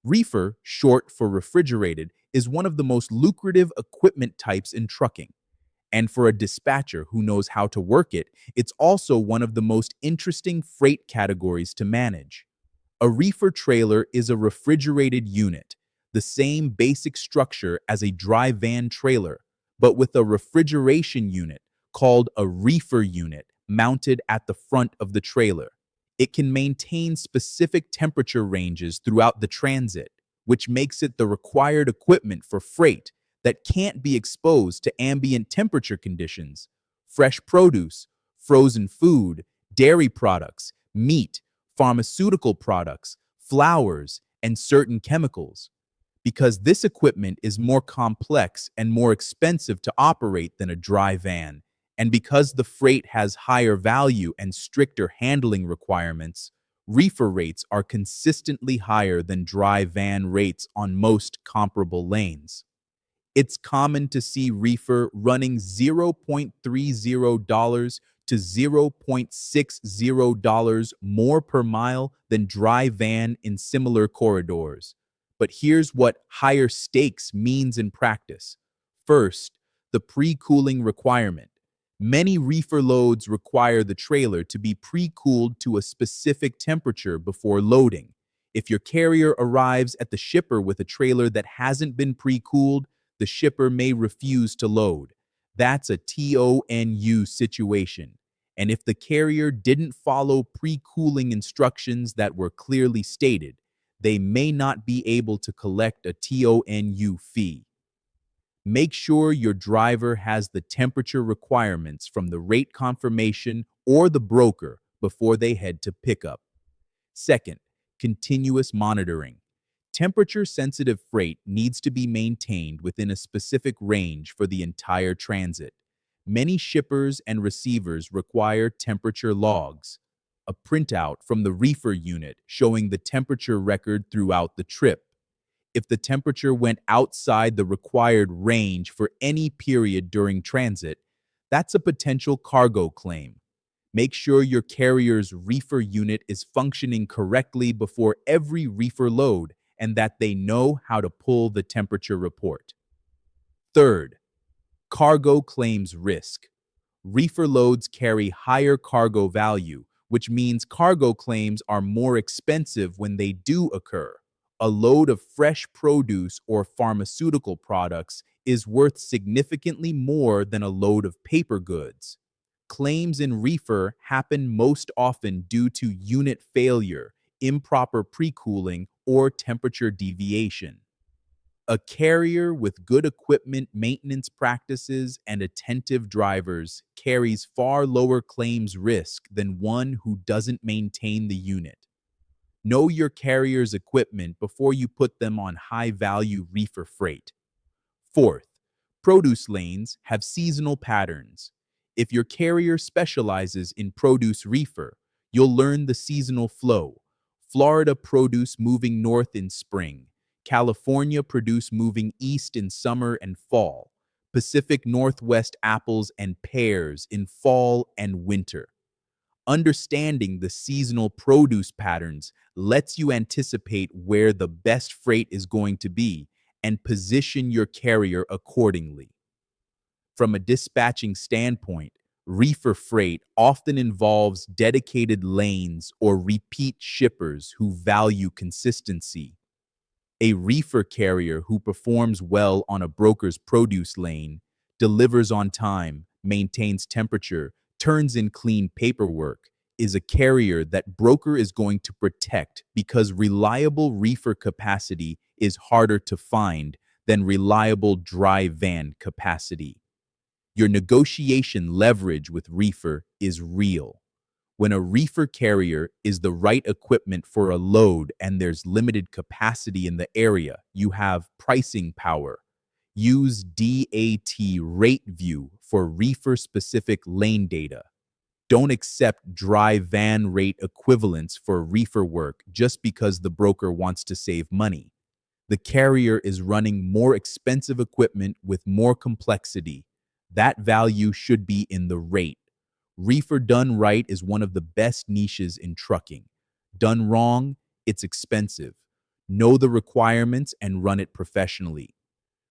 Reefer, short for refrigerated, is one of the most lucrative equipment types in trucking. And for a dispatcher who knows how to work it, it's also one of the most interesting freight categories to manage. A reefer trailer is a refrigerated unit, the same basic structure as a dry van trailer, but with a refrigeration unit called a reefer unit mounted at the front of the trailer. It can maintain specific temperature ranges throughout the transit, which makes it the required equipment for freight that can't be exposed to ambient temperature conditions. Fresh produce, frozen food, dairy products, meat, pharmaceutical products, flowers, and certain chemicals. Because this equipment is more complex and more expensive to operate than a dry van, and because the freight has higher value and stricter handling requirements, reefer rates are consistently higher than dry van rates on most comparable lanes. It's common to see reefer running $0.30 to $0.60 more per mile than dry van in similar corridors. But here's what higher stakes means in practice. First, the pre-cooling requirement. Many reefer loads require the trailer to be pre-cooled to a specific temperature before loading. If your carrier arrives at the shipper with a trailer that hasn't been pre-cooled, the shipper may refuse to load. That's a TONU situation. And if the carrier didn't follow pre-cooling instructions that were clearly stated, they may not be able to collect a TONU fee. Make sure your driver has the temperature requirements from the rate confirmation or the broker before they head to pickup. Second, continuous monitoring. Temperature-sensitive freight needs to be maintained within a specific range for the entire transit. Many shippers and receivers require temperature logs, a printout from the reefer unit showing the temperature record throughout the trip. If the temperature went outside the required range for any period during transit, that's a potential cargo claim. Make sure your carrier's reefer unit is functioning correctly before every reefer load and that they know how to pull the temperature report. Third, cargo claims risk. Reefer loads carry higher cargo value, which means cargo claims are more expensive when they do occur. A load of fresh produce or pharmaceutical products is worth significantly more than a load of paper goods. Claims in reefer happen most often due to unit failure, improper pre-cooling, or temperature deviation. A carrier with good equipment maintenance practices and attentive drivers carries far lower claims risk than one who doesn't maintain the unit. Know your carrier's equipment before you put them on high-value reefer freight. Fourth, produce lanes have seasonal patterns. If your carrier specializes in produce reefer, you'll learn the seasonal flow. Florida produce moving north in spring, California produce moving east in summer and fall, Pacific Northwest apples and pears in fall and winter. Understanding the seasonal produce patterns lets you anticipate where the best freight is going to be and position your carrier accordingly. From a dispatching standpoint, reefer freight often involves dedicated lanes or repeat shippers who value consistency. A reefer carrier who performs well on a broker's produce lane, delivers on time, maintains temperature, turns in clean paperwork, is a carrier that broker is going to protect because reliable reefer capacity is harder to find than reliable dry van capacity. Your negotiation leverage with reefer is real. When a reefer carrier is the right equipment for a load and there's limited capacity in the area, you have pricing power. Use DAT Rate View for reefer-specific lane data. Don't accept dry van rate equivalents for reefer work just because the broker wants to save money. The carrier is running more expensive equipment with more complexity. That value should be in the rate. Reefer done right is one of the best niches in trucking. Done wrong, it's expensive. Know the requirements and run it professionally.